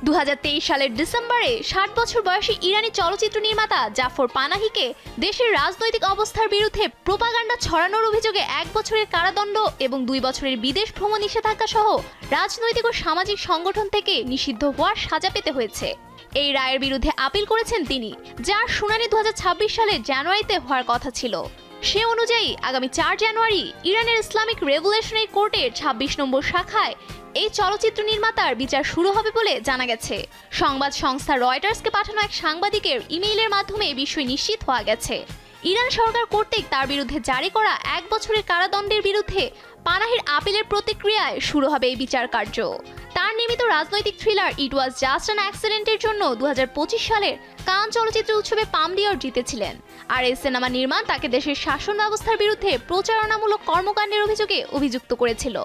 2023 সালের ডিসেম্বরে 60 বছর বয়সী ইরানি চলচ্চিত্র নির্মাতা জাফর পানাহিকে দেশের রাজনৈতিক অবস্থার বিরুদ্ধে প্রোপাগান্ডা ছড়ানোর অভিযোগে 1 বছরের কারাদণ্ড এবং 2 বছরের বিদেশ ভ্রমণ নিষেধাজ্ঞা সহ রাজনৈতিক ও সামাজিক সংগঠন থেকে নিষিদ্ধ হওয়ার সাজা পেতে হয়েছে। এই রায়ের বিরুদ্ধে আপিল করেছেন তিনি, যার শুনানি 2026 সালের জানুয়ারিতে হওয়ার কথা ছিল। সে অনুযায়ী আগামী 4 জানুয়ারি ইরানের ইসলামিক রেগুলেশনারি কোর্টের 26 নম্বর শাখায় এই চলচ্চিত্র নির্মাতার বিচার শুরু হবে বলে জানা গেছে। সংবাদ সংস্থা রয়টার্সকে পাঠানো এক সাংবাদিকের ইমেইলের মাধ্যমে এই বিষয় নিশ্চিত হওয়া গেছে। ইরান সরকার কর্তৃক তার বিরুদ্ধে জারি করা 1 বছরের কারাদণ্ডের বিরুদ্ধে পানাহির আপিলের প্রতিক্রিয়ায় শুরু হবে এই বিচার কার্য। তার নির্মিত রাজনৈতিক thriller it was just an অ্যাক্সিডেন্টের জন্য 2025 সালের কান চলচ্চিত্র উৎসবে পাম ডিওর জিতেছিলেন। আর এই সিনেমা নির্মাণ তাকে দেশের শাসন ব্যবস্থার বিরুদ্ধে প্রচারণামূলক কর্মকাণ্ডের অভিযোগে অভিযুক্ত করেছিল।